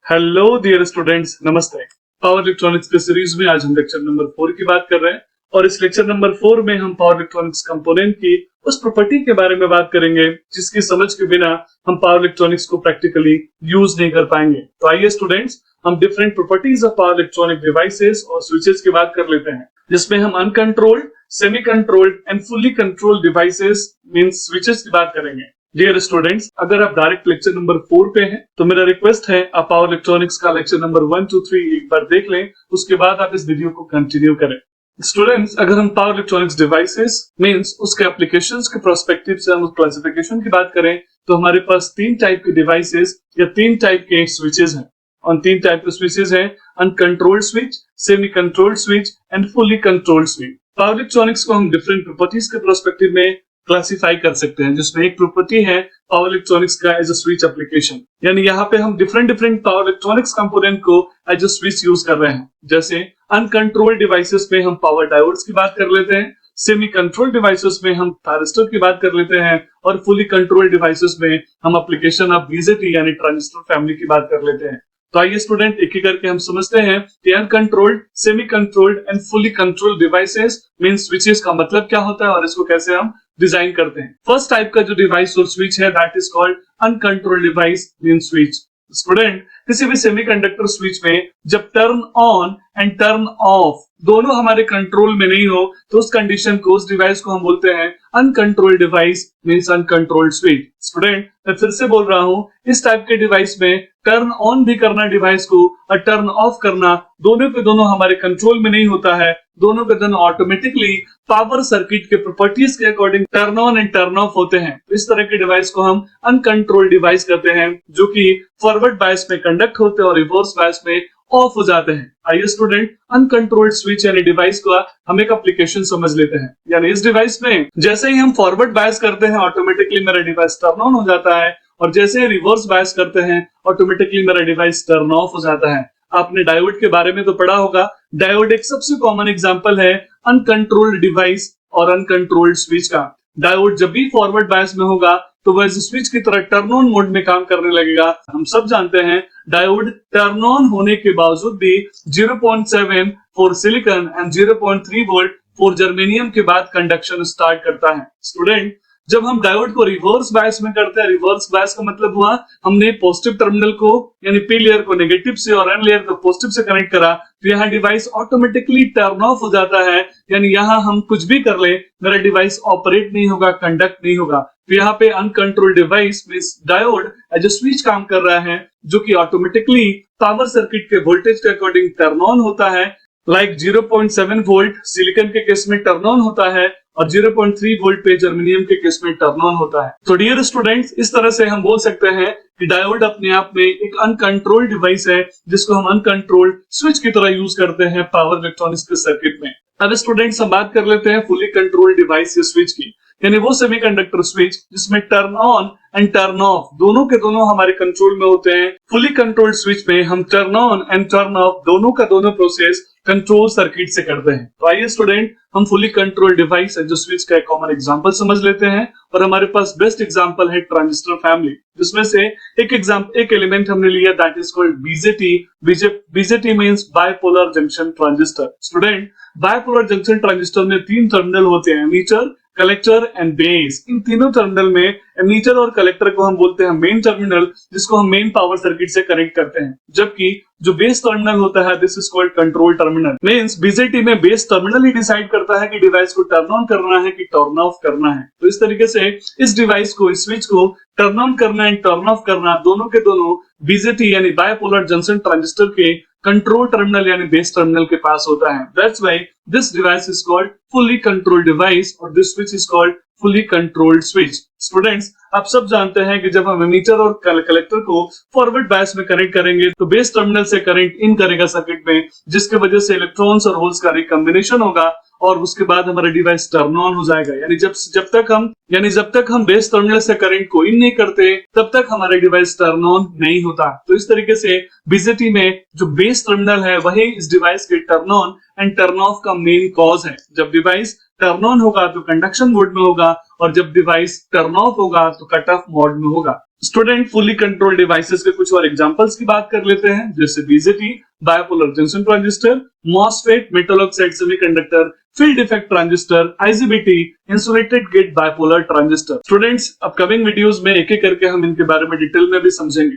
Hello dear students, नमस्ते। Power electronics के series में आज हम लेक्चर नंबर 4 की बात कर रहे हैं और इस लेक्चर नंबर 4 में हम पावर इलेक्ट्रॉनिक्स कंपोनेंट की उस प्रॉपर्टी के बारे में बात करेंगे जिसकी समझ के बिना हम पावर इलेक्ट्रॉनिक्स को प्रैक्टिकली यूज नहीं कर पाएंगे। तो आइए स्टूडेंट्स, हम different properties of power electronic devices और स्विचेस की बात कर लेते हैं, जिसमें हम uncontrolled, semi controlled and fully controlled devices means switches की बात करेंगे। डियर स्टूडेंट्स, अगर आप डायरेक्ट लेक्चर नंबर 4 पे हैं तो मेरा रिक्वेस्ट है आप पावर इलेक्ट्रॉनिक्स का लेक्चर नंबर 1, 2, 3 एक बार देख लें, उसके बाद आप इस वीडियो को कंटिन्यू करें। स्टूडेंट्स, अगर हम पावर इलेक्ट्रॉनिक्स डिवाइसेस मींस उसके एप्लीकेशंस के पर्सपेक्टिव से हम क्लासिफिकेशन की बात करें तो हमारे पास 3 टाइप के डिवाइसेस या 3 टाइप के स्विचेस हैं। और 3 टाइप के स्विचेस हैं uncontrolled switch, semi controlled switch and fully controlled switch. Power electronics को हम डिफरेंट प्रॉपर्टीज के पर्सपेक्टिव में क्लासिफाई कर सकते हैं, जिसमें एक प्रॉपर्टी है पावर इलेक्ट्रॉनिक्स का एज अ स्विच एप्लीकेशन, यानी यहाँ पे हम डिफरेंट पावर इलेक्ट्रॉनिक्स कंपोनेंट को एज अ स्विच यूज कर रहे हैं। जैसे अनकंट्रोल्ड डिवाइसेस में हम पावर डायोड्स की बात कर लेते हैं, सेमी कंट्रोल्ड डिवाइसेस में हम थायरिस्टर की बात कर लेते हैं और फुली कंट्रोल्ड डिवाइसेस में हम एप्लीकेशन ऑफ बीजेटी यानी ट्रांजिस्टर फैमिली की बात कर लेते हैं। तो आइए स्टूडेंट, एक एक करके हम समझते हैं कि uncontrolled, semi controlled and fully controlled devices mean switches का मतलब क्या होता है और इसको कैसे हम डिजाइन करते हैं। फर्स्ट टाइप का जो डिवाइस और स्विच है that is called uncontrolled device mean switch. Student, किसी भी सेमीकंडक्टर स्विच में जब turn on and turn of दोनों हमारे कंट्रोल में नहीं हो तो उस कंडीशन को, उस डिवाइस को हम बोलते हैं uncontrolled device means uncontrolled switch. Student, मैं फिर से बोल रहा हूं, इस टाइप के डिवाइस में टर्न ऑन भी करना डिवाइस को और टर्न ऑफ करना दोनों के दोनों हमारे कंट्रोल में नहीं होता है। दोनों के दोनों ऑटोमेटिकली पावर सर्किट के प्रॉपर्टीज के according turn on and turn of होते हैं। इस तरह के डिवाइस को हम अनकंट्रोल्ड डिवाइस कहते हैं, जो कि फॉरवर्ड बायस में कंडक्ट होते हैं और रिवर्स बायस में ऑफ हो जाते हैं। आइए स्टूडेंट, अनकंट्रोल्ड स्विच यानी डिवाइस का हम एक एप्लीकेशन समझ लेते हैं। यानी इस डिवाइस में जैसे ही हम फॉरवर्ड बायस करते हैं ऑटोमेटिकली मेरा डिवाइस टर्न ऑन हो जाता है और जैसे ही रिवर्स बायस करते हैं ऑटोमेटिकली मेरा डिवाइस टर्न ऑफ हो जाता है। आपने डायोड के बारे में तो पढ़ा होगा। डायोड एक सबसे कॉमन एग्जांपल है अनकंट्रोल्ड डिवाइस और अनकंट्रोल्ड स्विच का। डायोड जब भी फॉरवर्ड बायस में होगा तो वह स्विच की तरह टर्न ऑन मोड में काम करने लगेगा। हम सब जानते हैं डायोड टर्न ऑन होने के बावजूद भी 0.7 for silicon and 0.3 volt for germanium के बाद कंडक्शन स्टार्ट करता है। स्टूडेंट, जब हम डायोड को रिवर्स बायस में करते हैं, रिवर्स बायस का मतलब हुआ हमने पॉजिटिव टर्मिनल को यानी पी लेयर को नेगेटिव से और एन लेयर को पॉजिटिव से कनेक्ट करा तो यहाँ डिवाइस ऑटोमेटिकली टर्न ऑफ हो जाता है। यानी यहाँ हम कुछ भी कर ले मेरा डिवाइस ऑपरेट नहीं होगा, कंडक्ट नहीं होगा। तो यहाँ पे uncontrolled device means diode as a switch काम कर रहा है, जो कि ऑटोमेटिकली पावर सर्किट के वोल्टेज के अकॉर्डिंग टर्न ऑन होता है। लाइक 0.7 वोल्ट सिलिकॉन के केस में टर्न ऑन होता है और 0.3 वोल्ट पे जर्मेनियम के केस में टर्न ऑन होता है। तो डियर स्टूडेंट्स, इस तरह से हम बोल सकते हैं कि डायोड अपने आप में एक अनकंट्रोल्ड डिवाइस है जिसको हम अनकंट्रोल्ड स्विच की तरह यूज करते हैं पावर इलेक्ट्रॉनिक्स के सर्किट में। अब स्टूडेंट्स, हम बात कर लेते हैं फुली कंट्रोल्ड डिवाइस या स्विच की, यानी वो सेमीकंडक्टर स्विच जिसमें turn on and turn of दोनों के दोनों हमारे कंट्रोल में होते हैं। फुली कंट्रोल्ड स्विच में हम turn on and turn of दोनों का दोनों प्रोसेस कंट्रोल सर्किट से करते हैं। तो आइए स्टूडेंट, हम फुली कंट्रोल्ड डिवाइस जो स्विच का एक कॉमन एग्जांपल समझ लेते हैं और हमारे पास बेस्ट एग्जांपल है ट्रांजिस्टर फैमिली, जिसमें से एक एलिमेंट हमने लिया that is called BJT. BJT means bipolar junction transistor. Student, bipolar junction transistor में 3 टर्मिनल होते हैं, एमीटर, कलेक्टर एंड बेस। इन तीनों टर्मिनल में एमीटर और कलेक्टर को हम बोलते हैं मेन टर्मिनल, जिसको हम मेन पावर सर्किट से कनेक्ट करते हैं, जबकि जो बेस टर्मिनल होता है this is called control terminal. Means BJT में बेस टर्मिनल ही डिसाइड करता है कि डिवाइस को टर्न ऑन करना है कि टर्न ऑफ करना है। तो इस तरीके से इस डिवाइस को, इस स्विच को टर्न ऑन करना एंड टर्न ऑफ करना दोनों के दोनों बीजेटी यानी बाइपोलर जंक्शन ट्रांजिस्टर के कंट्रोल टर्मिनल यानी बेस टर्मिनल के पास होता है। That's why this device is called fully controlled device और this switch is called fully controlled switch. Students, आप सब जानते हैं कि जब हम एमीटर और कलेक्टर को फॉरवर्ड बायस में कनेक्ट करेंगे तो बेस टर्मिनल से करंट इन करेगा सर्किट में, जिसके वजह से इलेक्ट्रॉन्स और होल्स का रिकॉम्बिनेशन होगा और उसके बाद हमारा डिवाइस टर्न ऑन हो जाएगा। यानी जब तक हम बेस टर्मिनल से करंट को इन नहीं करते तब तक हमारा डिवाइस टर्न ऑन नहीं होता। तो इस तरीके से बीजेटी में जो बेस टर्मिनल है वही इस डिवाइस के turn on and turn of का मेन कॉज है। जब डिवाइस टर्न ऑन होगा तो कंडक्शन मोड में होगा और जब डिवाइस टर्न ऑफ होगा तो कट ऑफ मोड में होगा। स्टूडेंट फुली कंट्रोल डिवाइसेस के कुछ और एग्जांपल्स की बात कर लेते हैं, जैसे BJT, bipolar junction transistor, MOSFET, metal oxide semiconductor, field effect transistor, IGBT, insulated gate bipolar transistor. Students upcoming videos में एक एक करके हम इनके बारे में डिटेल में भी समझेंगे।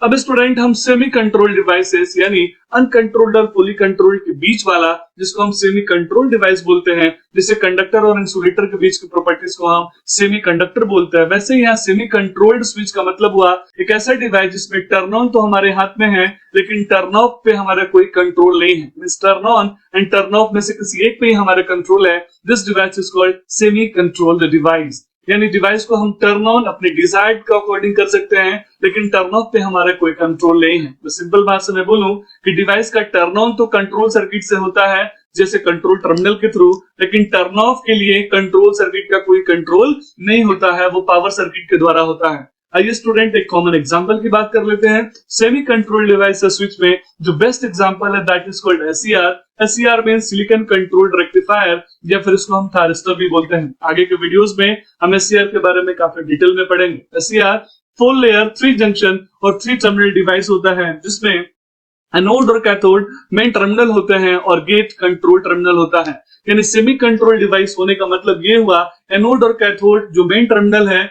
अब स्टूडेंट हम सेमी कंट्रोल डिवाइसेस यानी अनकंट्रोल्ड और फुली कंट्रोल्ड के बीच वाला, जिसको हम सेमी कंट्रोल डिवाइस बोलते हैं, जैसे कंडक्टर और इंसुलेटर के बीच की प्रॉपर्टीज को हम सेमी कंडक्टर बोलते हैं, वैसे यहाँ सेमी कंट्रोल्ड स्विच का मतलब हुआ एक ऐसा डिवाइस जिसमें टर्न ऑन तो हमारे हाथ में है लेकिन टर्न ऑफ पे हमारा कोई कंट्रोल नहीं है। Means turn on and turn of में से किसी एक पे ही हमारा कंट्रोल है। This device is called semi controlled device. यानी डिवाइस को हम टर्न ऑन अपने डिजायर्ड के अकॉर्डिंग कर सकते हैं लेकिन टर्न ऑफ पे हमारा कोई कंट्रोल नहीं है। तो सिंपल बात से मैं बोलूं कि डिवाइस का टर्न ऑन तो कंट्रोल सर्किट से होता है, जैसे कंट्रोल टर्मिनल के थ्रू, लेकिन टर्न ऑफ के लिए कंट्रोल सर्किट का कोई कंट्रोल नहीं होता है, वो पावर सर्किट के द्वारा होता है। आइए स्टूडेंट एक कॉमन एग्जांपल की बात कर लेते हैं। सेमी कंट्रोल डिवाइस स्विच में जो बेस्ट एग्जांपल है that is called SCR. SCR means silicon controlled rectifier, या फिर इसको हम थारिस्टर भी बोलते हैं। आगे के वीडियोस में हम एससीआर के बारे में काफी डिटेल में पढ़ेंगे। एससीआर 4 लेयर 3 जंक्शन और 3 टर्मिनल डिवाइस होता है, जिसमें एनोड और कैथोड मेन टर्मिनल होते हैं और गेट कंट्रोल टर्मिनल होता है। यानी सेमी कंट्रोल डिवाइस होने का मतलब ये हुआ एनोड और कैथोड जो मेन टर्मिनल है,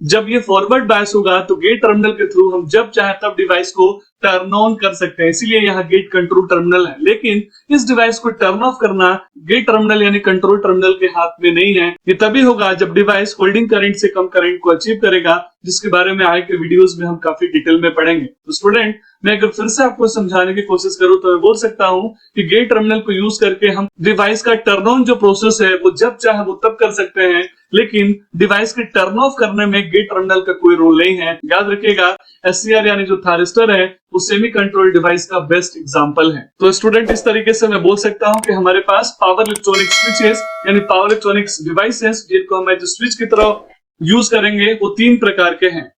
जब ये फॉरवर्ड बायस होगा तो गेट टर्मिनल के थ्रू हम जब चाहे तब डिवाइस को टर्न ऑन कर सकते हैं, इसीलिए यहाँ गेट कंट्रोल टर्मिनल है। लेकिन इस डिवाइस को टर्न ऑफ करना गेट टर्मिनल यानी कंट्रोल टर्मिनल के हाथ में नहीं है। ये तभी होगा जब डिवाइस होल्डिंग करंट से कम करंट को अचीव करेगा, जिसके बारे में आगे के वीडियोस में हम काफी डिटेल में पढ़ेंगे। तो स्टूडेंट मैं अगर फिर से आपको समझाने की कोशिश करूं तो मैं बोल सकता हूं कि गेट टर्मिनल को यूज करके हम डिवाइस का टर्न ऑन जो प्रोसेस है वो जब चाहे वो तब कर सकते हैं, लेकिन डिवाइस के टर्न ऑफ करने में गेट टर्मिनल का कोई रोल नहीं है। याद रखिएगा एससीआर यानी जो थारिस्टर है वो सेमी कंट्रोल डिवाइस का बेस्ट एग्जांपल है। तो स्टूडेंट इस तरीके से मैं बोल सकता हूं कि हमारे पास पावर इलेक्ट्रॉनिक स्विचेस यानी पावर इलेक्ट्रॉनिक्स डिवाइसेस जिनको हम एज स्विच की तरह यूज करेंगे वो 3 प्रकार के हैं,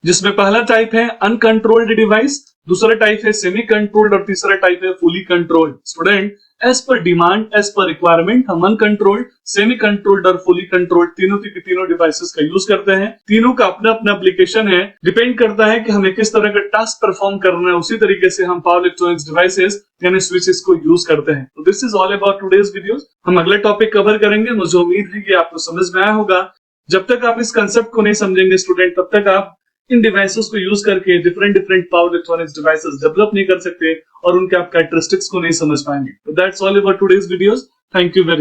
जिसमें पहला टाइप है अनकंट्रोल्ड डिवाइस, दूसरा टाइप है सेमी कंट्रोल्ड और तीसरा टाइप है fully controlled. Student as per demand as per requirement हम अनकंट्रोल्ड, सेमी कंट्रोल्ड और फुली कंट्रोल्ड तीनों के तीनों डिवाइसेस का यूज करते हैं। तीनों का अपना अपना एप्लीकेशन है, डिपेंड करता है कि हमें किस तरह का टास्क परफॉर्म करना है, उसी तरीके से हम पावर इलेक्ट्रॉनिक्स डिवाइसेस यानी स्विचेस को यूज करते हैं। तो this is all about today's videos. हम अगले टॉपिक कवर करेंगे। मुझे उम्मीद है कि आपको समझ में आया होगा। जब तक आप इस कंसेप्ट को नहीं समझेंगे स्टूडेंट, तब तक आप इन डिवाइसेस को यूज करके different power electronics devices develop नहीं कर सकते और उनके आप कैरेक्टरिस्टिक्स को नहीं समझ पाएंगे। तो that's all about today's videos. Thank you very